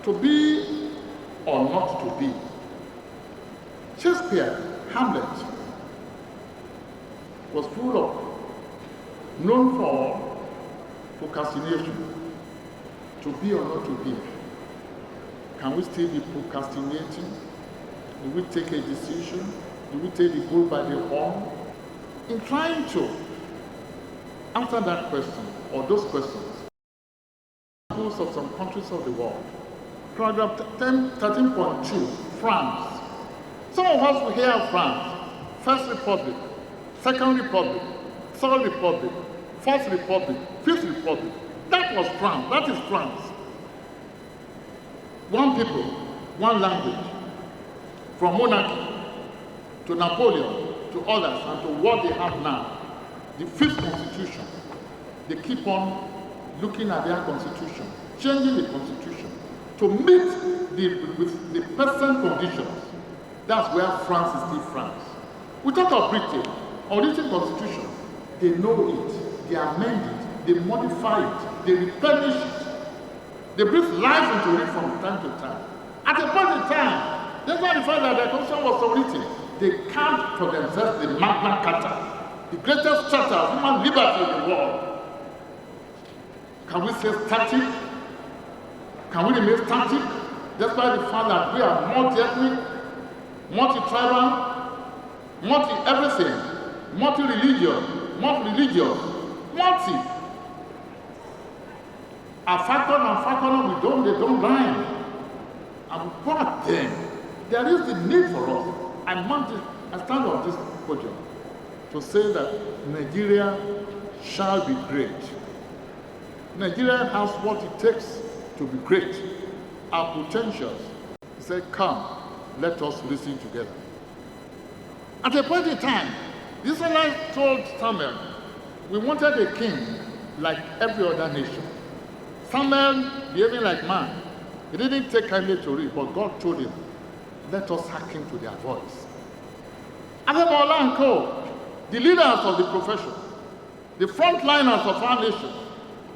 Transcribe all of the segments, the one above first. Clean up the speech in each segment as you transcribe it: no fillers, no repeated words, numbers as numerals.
To be or not to be. Shakespeare, Hamlet, was full of, known for procrastination. To be or not to be. Can we still be procrastinating? Do we take a decision? Do we take the bull by the horn? In trying to answer that question, or those questions, examples of some countries of the world. Paragraph 13.2, France. Some of us will hear of France. First Republic, Second Republic, Third Republic, Fourth Republic, Fifth Republic. That was France. That is France. One people, one language. From monarchy to Napoleon to others and to what they have now. The fifth constitution. They keep on looking at their constitution, changing the constitution to meet with the present conditions. That's where France is still France. We talk of Britain, original constitution. They know it, they amend it, they modify it, they replenish it. They breathe life into it from time to time. At a point in time, that's why the fact that the constitution was so written, they can't for themselves the Magna Carta, the greatest charter of human liberty in the world. Can we say static? Can we remain static? Despite the fact that we are multi-ethnic, multi-tribal, multi-everything, multi-religious, multi. A factor and factor, they don't rhyme. But then, there is the need for us. I stand on this podium to say that Nigeria shall be great. Nigeria has what it takes to be great. Our potentials. He said, come, let us listen together. At a point in time, the Israelites told Samuel, we wanted a king like every other nation. Samuel behaving like man. He didn't take kindly to it, but God told him, let us hearken to their voice. Adebola and Co., the leaders of the profession, the frontliners of our nation,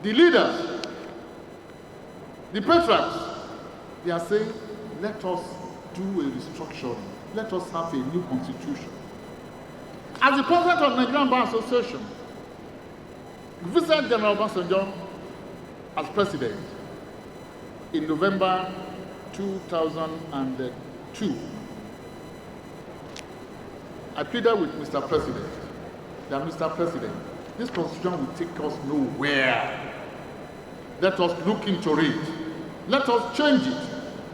the leaders, the patriarchs, they are saying, let us do a restructuring. Let us have a new constitution. As the president of Nigerian Bar Association, visited General Obasanjo as president in November 2002. I pleaded with Mr. President that, Mr. President, this constitution will take us nowhere. Let us look into it. Let us change it.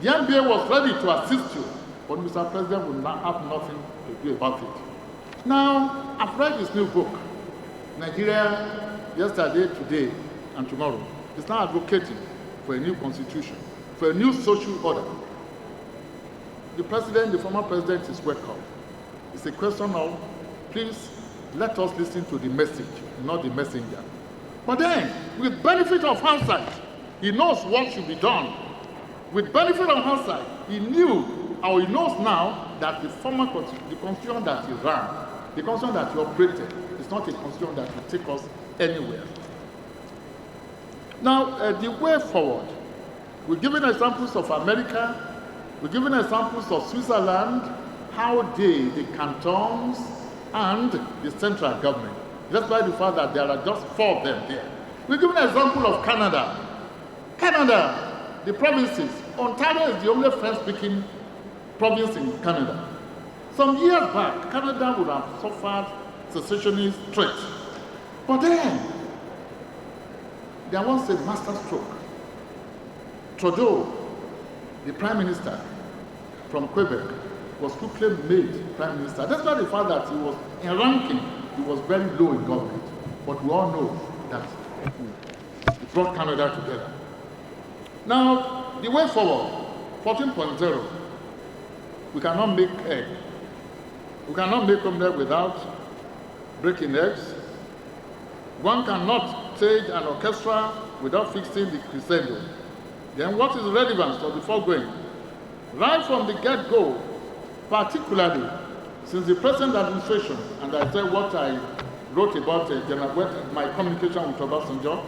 The NBA was ready to assist you, but Mr. President will not have nothing to do about it. Now, I've read his new book, Nigeria, yesterday, today, and tomorrow. It's now advocating for a new constitution, for a new social order. The president, the former president, is welcome. It's a question of, please, let us listen to the message, not the messenger. But then, with benefit of hindsight, he knows what should be done. With benefit of hindsight, he knew, or he knows now, that the former constitution, the constitution that he ran, the constitution that he operated, is not a constitution that will take us anywhere. Now, the way forward, we're giving examples of America, we're giving examples of Switzerland, how the cantons and the central government, despite the fact that there are just 4 of them there. We're giving an example of Canada. Canada, the provinces. Ontario is the only French-speaking province in Canada. Some years back, Canada would have suffered secessionist threat. But then, there was a masterstroke. Trudeau, the prime minister from Quebec, was quickly made prime minister. That's not the fact that he was in ranking, he was very low in government. But we all know that he brought Canada together. Now, the way forward, 14.0, we cannot make egg. We cannot make omelette without breaking eggs. One cannot stage an orchestra without fixing the crescendo. Then what is the relevance of the foregoing? Right from the get-go, particularly since the present administration, and I said what I wrote about my communication with Obasanjo,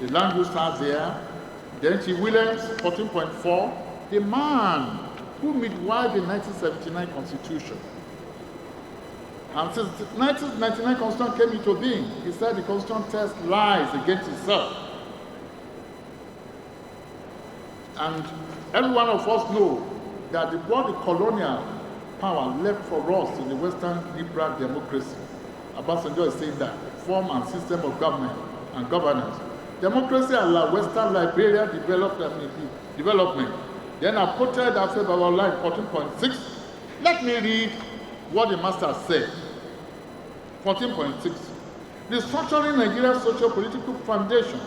the land use start there, Then T. Williams, 14.4, the man who midwifed the 1979 Constitution. And since the 1999 Constitution came into being, he said the Constitution tells lies against itself. And every one of us know that what the colonial power left for us in the Western liberal democracy, Obasanjo is saying that, form and system of government and governance. Democracy allowed Western Liberia development. Then I quoted after our line 14.6. Let me read what the master said. 14.6. Restructuring Nigeria's socio-political foundations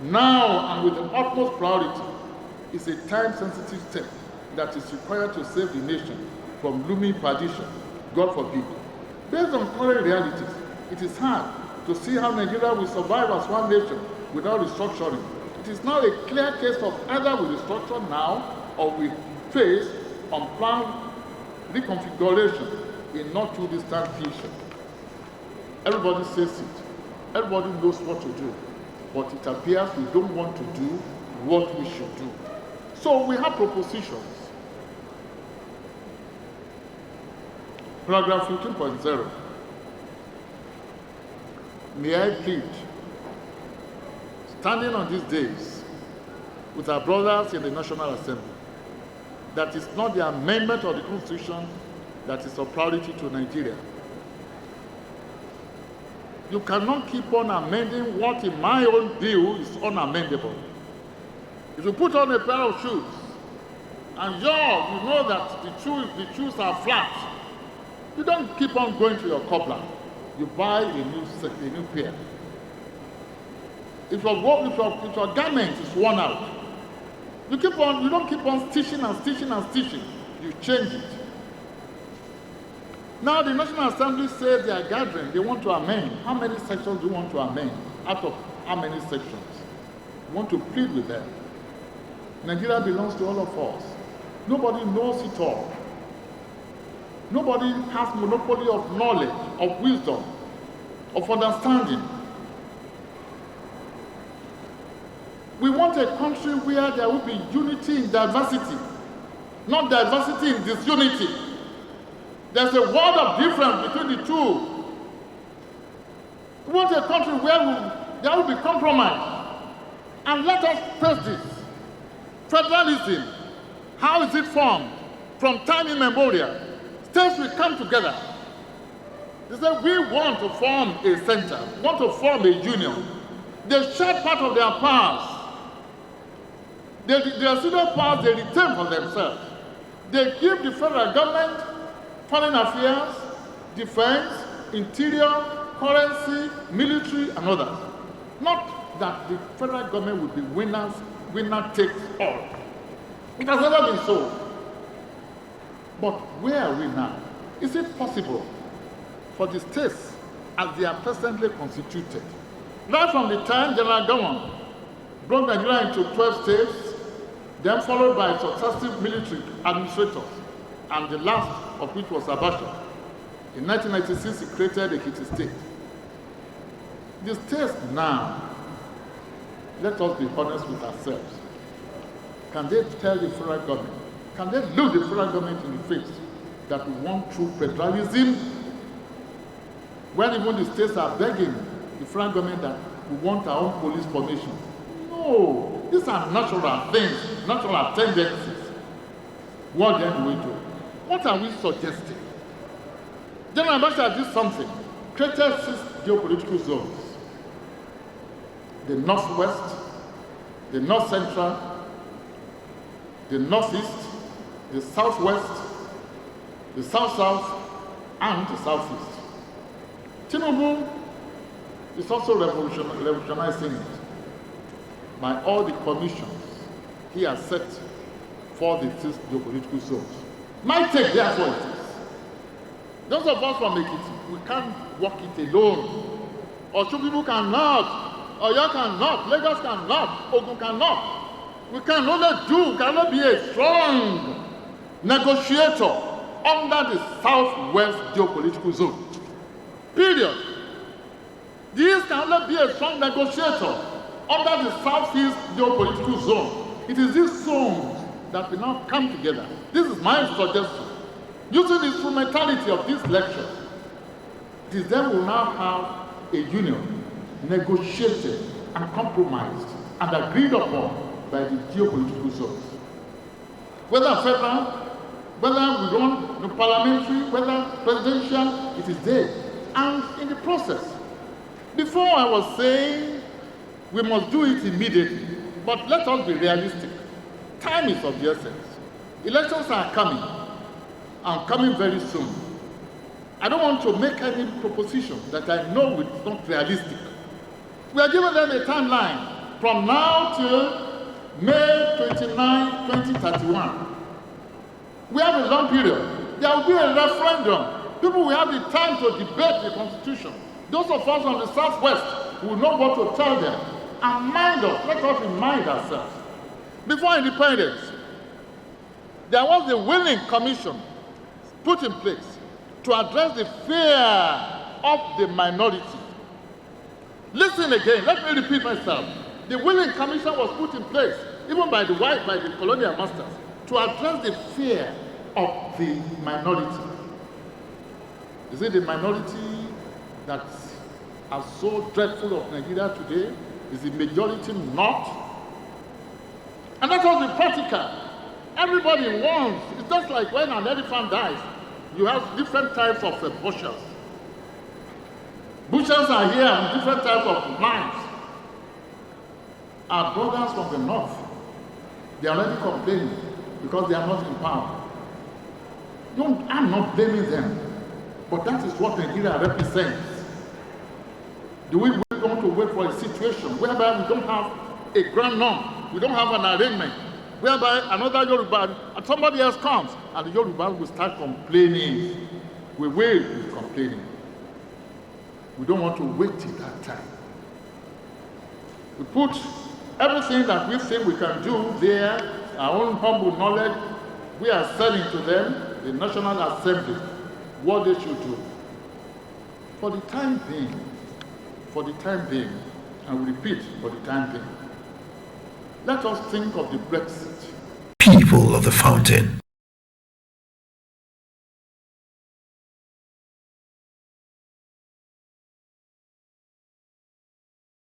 now and with the utmost priority is a time-sensitive step that is required to save the nation from looming perdition, God forbid. Based on current realities, it is hard to see how Nigeria will survive as one nation without restructuring. It is now a clear case of either we restructure now or we face unplanned reconfiguration in not too distant future. Everybody says it. Everybody knows what to do. But it appears we don't want to do what we should do. So we have propositions. Paragraph 15.0. May I plead, standing on these days with our brothers in the National Assembly, that is not the amendment of the Constitution that is of priority to Nigeria. You cannot keep on amending what in my own view is unamendable. If you put on a pair of shoes and you know that the shoes are flat, you don't keep on going to your cobbler. You buy a new pair. If your garment is worn out, you don't keep on stitching and stitching and stitching. You change it. Now the National Assembly says they are gathering, they want to amend. How many sections do you want to amend? Out of how many sections? You want to plead with them. Nigeria belongs to all of us. Nobody knows it all. Nobody has monopoly of knowledge, of wisdom, of understanding. We want a country where there will be unity in diversity, not diversity in disunity. There's a world of difference between the two. We want a country where there will be compromise. And let us face this. Federalism, how is it formed? From time immemorial, states will come together. They say, we want to form a center, want to form a union. They share part of their powers. Their senior powers they retain for themselves. They give the federal government foreign affairs, defense, interior, currency, military, and others. Not that the federal government will be winner takes all. It has never been so. But where are we now? Is it possible for the states as they are presently constituted, right from the time General Gowon brought Nigeria into 12 states, then followed by successive military administrators, and the last of which was Abacha. In 1996, he created a Ekiti state. The states now, let us be honest with ourselves. Can they tell the federal government, can they look the federal government in the face that we want true federalism? When even the states are begging the federal government that we want our own police formation. No, these are natural things, natural tendencies. What then do we do? What are we suggesting? General Abacha did something, created 6 geopolitical zones. The Northwest, the North Central, the Northeast, the Southwest, the South-South, and the Southeast. Tinubu is also revolutionizing it by all the commissions he has set for the 6 geopolitical zones. My take, therefore, is this. Those of us from Ekiti, we can't walk it alone. Osun people cannot, Oyo cannot, Lagos cannot, Ogun cannot. We can only be a strong negotiator under the Southwest geopolitical zone. Period. The East can only be a strong negotiator under the Southeast geopolitical zone. It is these zones that will now come together. This is my suggestion. Using the instrumentality of this lecture, it is then we will now have a union negotiated and compromised and agreed upon by the geopolitical zones. Whether federal, whether we run the parliamentary, whether presidential, it is there. And in the process, before I was saying we must do it immediately, but let us be realistic. Time is of the essence. Elections are coming, and coming very soon. I don't want to make any proposition that I know is not realistic. We are giving them a timeline from now till May 29, 2031. We have a long period. There will be a referendum. People will have the time to debate the Constitution. Those of us on the Southwest will know what to tell them. And mind us, let us remind ourselves. Before independence, there was a willing commission put in place to address the fear of the minority. Listen again, let me repeat myself. The willing commission was put in place, even by the colonial masters, to address the fear of the minority. Is it the minority that are so dreadful of Nigeria today? Is the majority not? And that was the practical. Everybody wants. It's just like when an elephant dies, you have different types of bushels. Bushels are here and different types of knives. Our brothers from the north, they are already complaining because they are not in power. I'm not blaming them, but that is what Nigeria represents. Do we want to wait for a situation whereby we don't have a grand norm, we don't have an arrangement, whereby another Yoruba and somebody else comes and the Yoruba will start complaining? We will be complaining. We don't want to wait till that time. We put everything that we think we can do there, our own humble knowledge, we are selling to them, the National Assembly, what they should do. For the time being, I will repeat, for the time being, let us think of the Brexit. People of the Fountain.